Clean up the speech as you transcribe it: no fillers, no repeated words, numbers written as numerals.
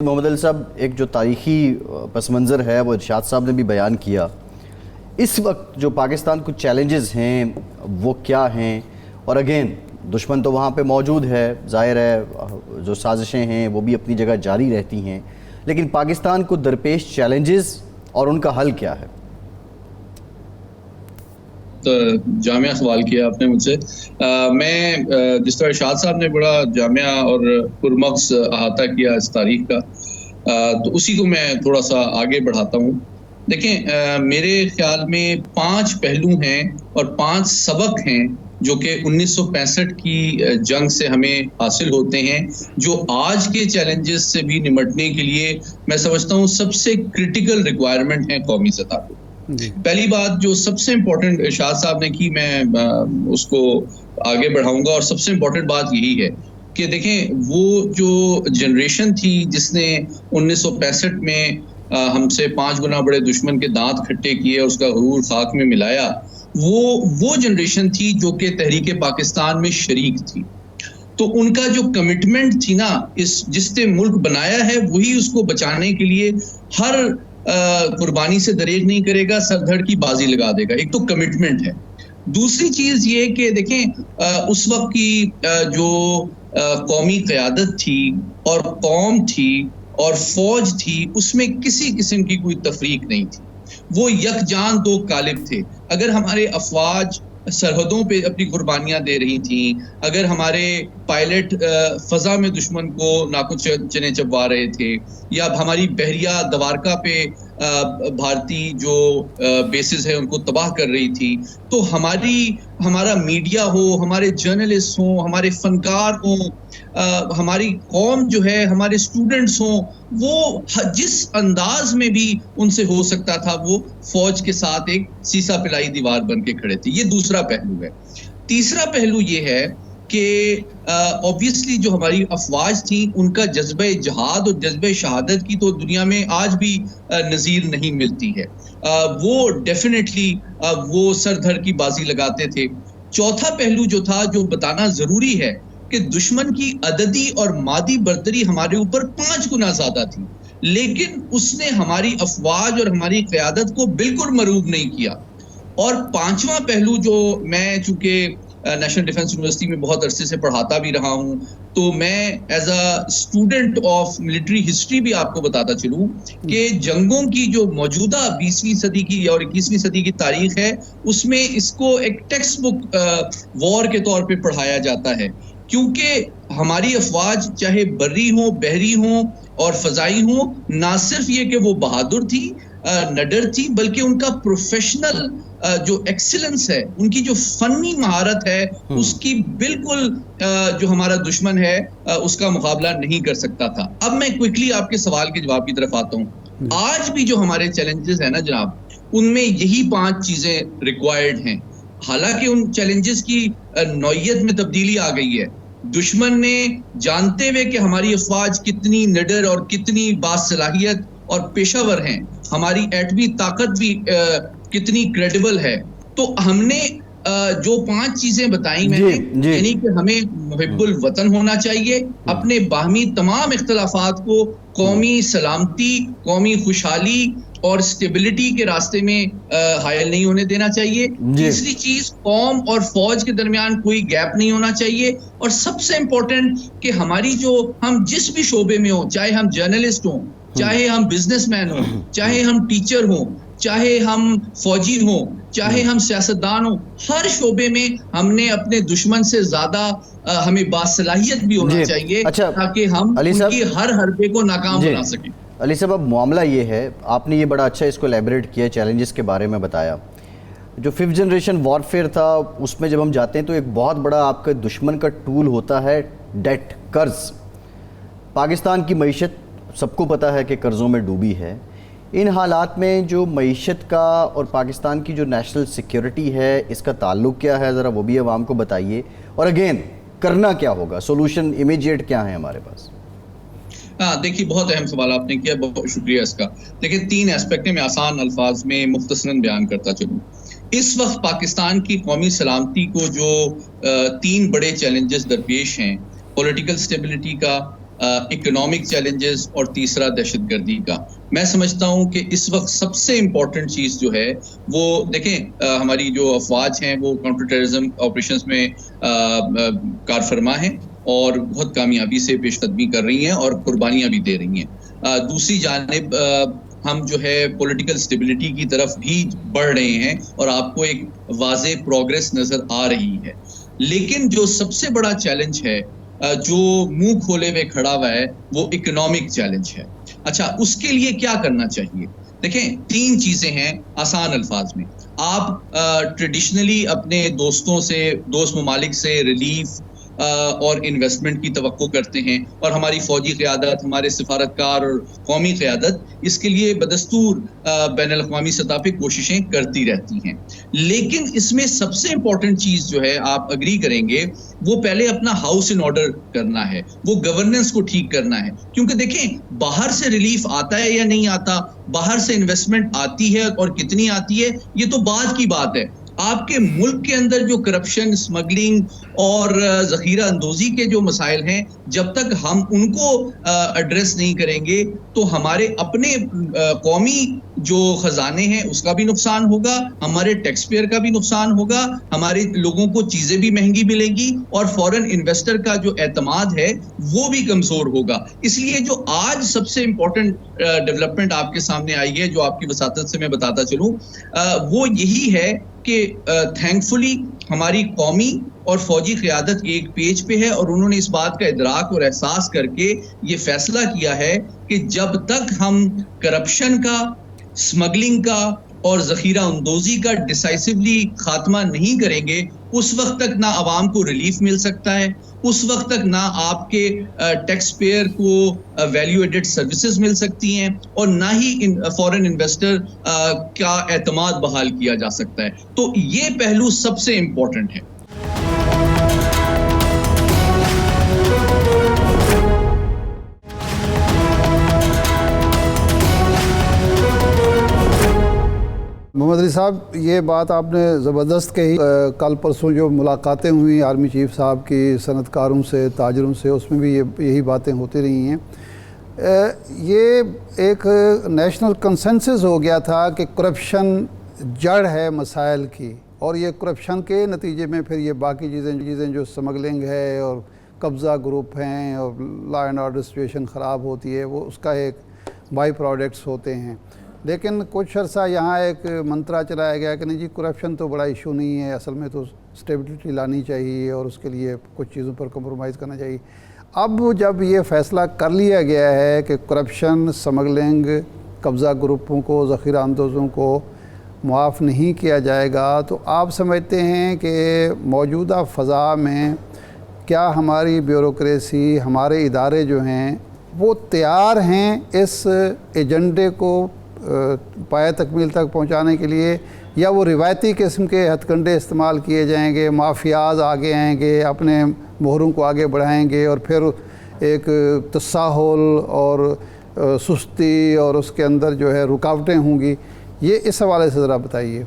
मोहम्मद अली साहब, एक जो तारीखी पस मंज़र है वो इरशाद साहब ने भी बयान किया। इस वक्त जो पाकिस्तान कुछ चैलेंजेस हैं वो क्या हैं? और अगेन दुश्मन तो वहाँ पे मौजूद है, ज़ाहिर है जो साजिशें हैं वो भी अपनी जगह जारी रहती हैं, लेकिन पाकिस्तान को दरपेश चैलेंजेस और उनका हल क्या है? तो जामिया सवाल किया आपने मुझसे। मैं जिस तरह इरशाद साहब ने बड़ा जामिया और पुरमग़ज़ अहाता किया इस तारीख का, तो उसी को मैं थोड़ा सा आगे बढ़ाता हूँ। देखें, मेरे ख्याल में 5 पहलू हैं और 5 सबक हैं जो कि 1965 की जंग से हमें हासिल होते हैं, जो आज के चैलेंजेस से भी निपटने के लिए मैं समझता हूँ सबसे क्रिटिकल रिक्वायरमेंट है कौमी सतह पे। पहली बात जो सबसे इम्पोर्टेंट इरशाद साहब ने की, मैं उसको आगे बढ़ाऊंगा, और सबसे इम्पोर्टेंट बात यही है कि देखें, वो जो जनरेशन थी जिसने 1965 में हमसे 5 गुना बड़े दुश्मन के दांत खट्टे किए और उसका गरूर खाक में मिलाया, वो जनरेशन थी जो कि तहरीक पाकिस्तान में शरीक थी। तो उनका जो कमिटमेंट थी ना, इस जिसने मुल्क बनाया है वही उसको बचाने के लिए हर कुर्बानी से दरेग नहीं करेगा, सरधड़ की बाजी लगा देगा। एक तो कमिटमेंट है। दूसरी चीज ये कि देखें, उस वक्त की जो कौमी क़यादत थी और कौम थी और फौज थी, उसमें किसी किस्म की कोई तफरीक नहीं थी। वो यकजान दो कालिब थे। अगर हमारे अफवाज सरहदों पे अपनी कुर्बानियां दे रही थी, अगर हमारे पायलट फजा में दुश्मन को नाकुच चने चबवा रहे थे, या हमारी बहरिया दवारका पे भारतीय जो बेसिस है उनको तबाह कर रही थी, तो हमारा मीडिया हो, हमारे जर्नलिस्ट हो, हमारे फनकार हो, हमारी कौम जो है, हमारे स्टूडेंट्स हों, वो जिस अंदाज में भी उनसे हो सकता था वो फौज के साथ एक सीसा पिलाई दीवार बन के खड़े थे। ये दूसरा पहलू है। तीसरा पहलू ये है कि ऑब्वियसली जो हमारी अफवाज थी, उनका जज्बे जहाद और जज्बे शहादत की तो दुनिया में आज भी नज़ीर नहीं मिलती है। वो डेफिनेटली वो सरधड़ की बाजी लगाते थे। चौथा पहलू जो था, जो बताना ज़रूरी है, कि दुश्मन की अददी और मादी बर्तरी हमारे ऊपर 5 गुना ज्यादा थी, लेकिन उसने हमारी अफवाज और हमारी क़यादत को बिल्कुल मरूब नहीं किया। और 5वां पहलू जो मैं चूंकि नेशनल डिफेंस यूनिवर्सिटी में बहुत अरसे से पढ़ाता भी रहा हूं, तो मैं as a student of military history भी आपको बताता चलूं कि जंगों की जो मौजूदा 20वीं सदी की और 21वीं सदी की तारीख है, उसमें इसको एक टेक्स्ट बुक वॉर के तौर पे पढ़ाया जाता है, क्योंकि हमारी अफवाज चाहे बर्री हो, बहरी हो और फजाई हो, ना सिर्फ ये कि वो बहादुर थी, नडर थी, बल्कि उनका प्रोफेशनल जो एक्सीलेंस है, उनकी जो फनी महारत है, उसकी बिल्कुल जो हमारा दुश्मन है उसका मुकाबला नहीं कर सकता था। अब मैं क्विकली आपके सवाल के जवाब की तरफ आता हूँ। आज भी जो हमारे चैलेंजेस है ना जनाब, उनमें यही 5 चीजें रिक्वायर्ड हैं। हालांकि उन चैलेंजेस की नौइयत में तब्दीली आ गई है। दुश्मन ने जानते हुए कि हमारी अफवाज कितनी निडर और कितनी बासलाहियत और पेशावर हैं, हमारी एटमी ताकत भी कितनी क्रेडिबल है, तो हमने जो 5 चीजें बताई मैंने, यानी कि हमें मुहिब्बुल वतन होना चाहिए, अपने बाहमी तमाम इख्तलाफात को कौमी सलामती, कौमी खुशहाली और स्टेबिलिटी के रास्ते में हायल नहीं होने देना चाहिए। तीसरी चीज, कौम और फौज के दरमियान कोई गैप नहीं होना चाहिए। और सबसे इंपॉर्टेंट कि हमारी जो, हम जिस भी शोबे में हो, चाहे हम जर्नलिस्ट हों, चाहे हम बिजनेसमैन हों, चाहे हम टीचर हों, चाहे हम फौजी हों, चाहे हम सियासतदान हों, हर शोबे में हमने अपने दुश्मन से ज्यादा हमें बासलाहियत भी होना चाहिए, ताकि हम उनकी हर हरबे को नाकाम बना सकें। अली साहब, अब मामला ये है, आपने ये बड़ा अच्छा इसको एलैबोरेट किया, चैलेंजेस के बारे में बताया। जो 5th जनरेशन वॉरफेयर था, उसमें जब हम जाते हैं तो एक बहुत बड़ा आपका दुश्मन का टूल होता है डेट, कर्ज। पाकिस्तान की मईशत सबको पता है कि कर्ज़ों में डूबी है। इन हालात में जो मईशत का और पाकिस्तान की जो नेशनल सिक्योरिटी है, इसका ताल्लुक़ क्या है, ज़रा वो भी आवाम को बताइए। और अगेन करना क्या होगा, सोल्यूशन इमीडिएट क्या है हमारे पास? देखिए, बहुत अहम सवाल आपने किया, बहुत शुक्रिया इसका। देखिए, 3 एस्पेक्ट में आसान अल्फाज में मुख्तसरन बयान करता चलूँ। इस वक्त पाकिस्तान की कौमी सलामती को जो 3 बड़े चैलेंजेस दरपेश हैं, पॉलिटिकल स्टेबिलिटी का, इकोनॉमिक चैलेंजेस और तीसरा दहशतगर्दी का। मैं समझता हूं कि इस वक्त सबसे इम्पोर्टेंट चीज़ जो है वो देखें, हमारी जो अफवाज हैं वो काउंटर टेररिज्म ऑपरेशंस में कारफरमा हैं और बहुत कामयाबी से पेशकदमी कर रही हैं और कुर्बानियां भी दे रही हैं। दूसरी जानिब हम जो है पॉलिटिकल स्टेबिलिटी की तरफ भी बढ़ रहे हैं और आपको एक वाज़े प्रोग्रेस नज़र आ रही है। लेकिन जो सबसे बड़ा चैलेंज है जो मुंह खोले हुए खड़ा हुआ है वो इकोनॉमिक चैलेंज है। अच्छा, उसके लिए क्या करना चाहिए? देखें, 3 चीजें हैं आसान अल्फाज में। आप ट्रेडिशनली अपने दोस्तों से, दोस्त ममालिक से रिलीफ और इन्वेस्टमेंट की तवक्को करते हैं और हमारी फौजी क़यादत, हमारे सिफारतकार और कौमी क़यादत इसके लिए बदस्तूर बैनुल अक़वामी सतह पे कोशिशें करती रहती हैं। लेकिन इसमें सबसे इम्पोर्टेंट चीज़ जो है, आप अग्री करेंगे, वो पहले अपना हाउस इन ऑर्डर करना है, वो गवर्नेंस को ठीक करना है। क्योंकि देखें, बाहर से रिलीफ आता है या नहीं आता, बाहर से इन्वेस्टमेंट आती है और कितनी आती है, ये तो बाद की बात है। आपके मुल्क के अंदर जो करप्शन, स्मगलिंग और ज़ख़ीरा अंदोज़ी के जो मसाइल हैं, जब तक हम उनको एड्रेस नहीं करेंगे तो हमारे अपने कौमी जो ख़जाने हैं उसका भी नुकसान होगा, हमारे टैक्स पेयर का भी नुकसान होगा, हमारे लोगों को चीज़ें भी महंगी मिलेंगी और फॉरेन इन्वेस्टर का जो एतमाद है वो भी कमज़ोर होगा। इसलिए जो आज सबसे इम्पोर्टेंट डेवलपमेंट आपके सामने आई है, जो आपकी वसातत से मैं बताता चलूँ, वो यही है कि थैंकफुली हमारी कौमी और फौजी क़यादत एक पेज पे है और उन्होंने इस बात का इदराक और एहसास करके ये फैसला किया है कि जब तक हम करप्शन का, स्मगलिंग का और ज़ख़ीरा अंदोज़ी का डिसाइसिवली खात्मा नहीं करेंगे, उस वक्त तक ना आवाम को रिलीफ मिल सकता है, उस वक्त तक ना आपके टैक्स पेयर को वैल्यू एडेड सर्विसेज मिल सकती हैं और ना ही फॉरेन इन्वेस्टर का एतमाद बहाल किया जा सकता है। तो ये पहलू सबसे इम्पोर्टेंट है। मोहम्मद अली साहब, ये बात आपने ज़बरदस्त कही। कल परसों जो मुलाकातें हुई आर्मी चीफ साहब की सनतकारों से, ताजरों से, उसमें भी यही बातें होती रही हैं। ये एक नेशनल कंसेंसस हो गया था कि करप्शन जड़ है मसाइल की और ये करप्शन के नतीजे में फिर ये बाकी चीज़ें जो स्मगलिंग है और कब्ज़ा ग्रुप हैं और लॉ एंड ऑर्डर सिचुएशन ख़राब होती है, वो उसका एक बाई प्रोडक्ट्स होते हैं। लेकिन कुछ अर्सा यहाँ एक मंत्रा चलाया गया कि नहीं जी, करप्शन तो बड़ा इशू नहीं है, असल में तो स्टेबिलिटी लानी चाहिए और उसके लिए कुछ चीज़ों पर कंप्रोमाइज़ करना चाहिए। अब जब ये फ़ैसला कर लिया गया है कि करप्शन, स्मगलिंग, कब्ज़ा ग्रुपों को, ज़ख़ीरा अंदोज़ों को मुआफ़ नहीं किया जाएगा, तो आप समझते हैं कि मौजूदा फ़ज़ा में क्या हमारी ब्यूरोक्रेसी, हमारे इदारे जो हैं वो तैयार हैं इस एजेंडे को पाया तकमील तक पहुंचाने के लिए, या वो रिवायती किस्म के हथकंडे इस्तेमाल किए जाएंगे, माफियाज आगे आएंगे, अपने मोहरों को आगे बढ़ाएंगे और फिर एक तसाहुल और सुस्ती और उसके अंदर जो है रुकावटें होंगी? ये इस हवाले से ज़रा बताइए।